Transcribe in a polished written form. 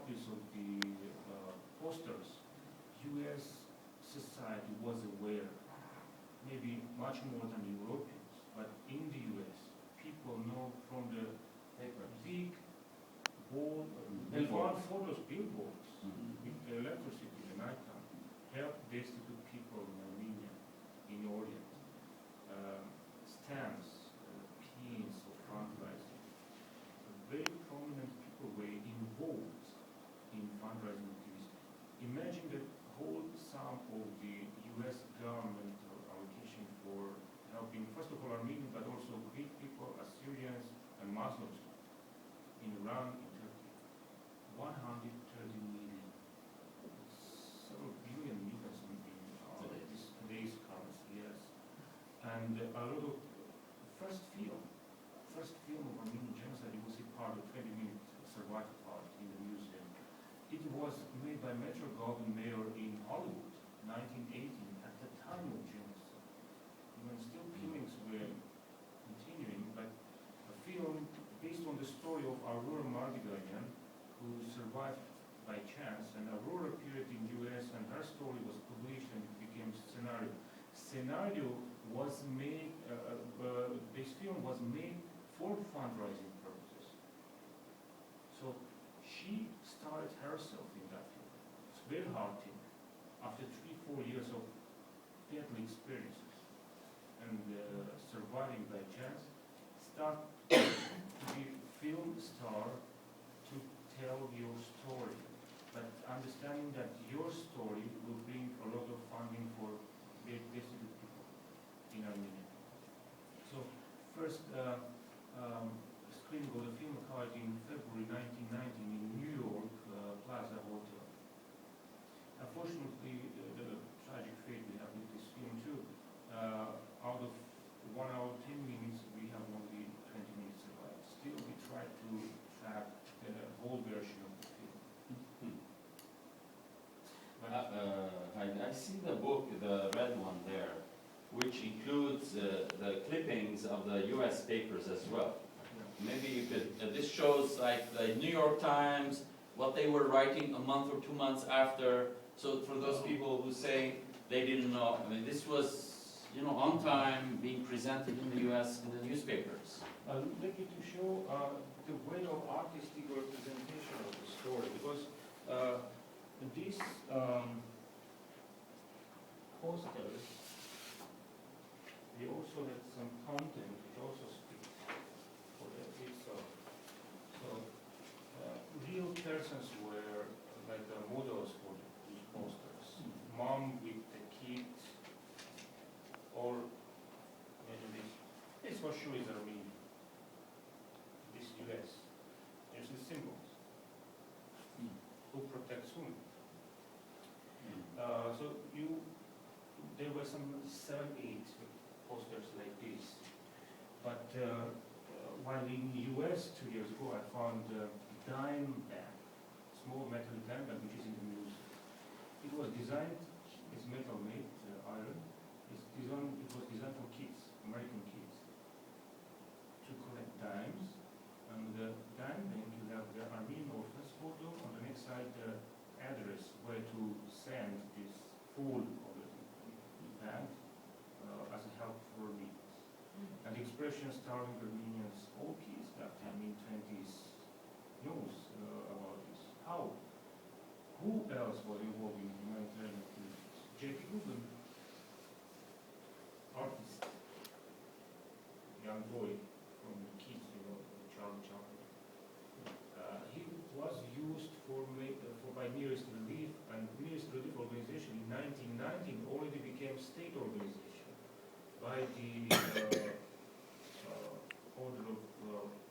copies of the posters, U.S. society was aware, maybe much more than Europeans, but in the U.S., people know from the big board, they found photos, billboards, with electricity in the nighttime, help destitute people in Armenia, in the Orient, stamps, pins of fundraising. Very prominent people were involved in fundraising activities. Imagine the whole sum of the U.S. government allocation for helping, first of all, Armenians, but also Greek people, Assyrians, and Muslims in Iran, in Turkey. 130 million. Several billion millions in today's currency, yes. And a lot of first film of Armenian genocide, you will see part of 20-minute survival part in the museum. It was made by Metro Goldwyn Mayer in Hollywood, 1918, at the time of genocide. When still killings were continuing, but a film based on the story of Aurora Mardiganian, who survived by chance, and Aurora appeared in US, and her story was published and it became scenario. Scenario was made, this film was made for fundraising purposes. So she started herself in that film. It's very hard thing. After 3-4 years of deadly experiences and surviving by chance, start to be film star to tell your story, but understanding that your story will bring a lot of funding for very destitute people in Armenia. So first screening of the film occurred in February 1919 in New York Plaza Hotel. Unfortunately, the tragic fate we have with this film too, out of 1 hour 10 minutes, we have only 20 minutes survived. Still, we try to track the whole version of the film. I see the book, the red one there, which includes the clippings of the U.S. papers as well. Yeah. Maybe you could, this shows like the New York Times, what they were writing a month or 2 months after. So for those people who say they didn't know, I mean, this was, you know, on time, being presented in the U.S. in the newspapers. I'd like you to show the way of artistic representation of the story, because these posters, they also had some content which also speaks for itself. So real persons were like the models for these posters. Mom with the kid, or maybe this for sure is Armenia. This US. There's the symbols. Who protects whom? So there were some 7-8 posters like this. But while in the US 2 years ago, I found a dime bag, small metal dime bag, which is in the museum. It was designed, it's metal made, iron. It was designed for kids, American kids, to collect dimes. And the dime bank, you have the Armenian orphans photo. On the next side, the address where to send this full of the bag as a help for needs. And the expression starving Armenians, all kids that time in 20s knows about this. How? Who else was involved in humanitarian activities? J.P. Goodman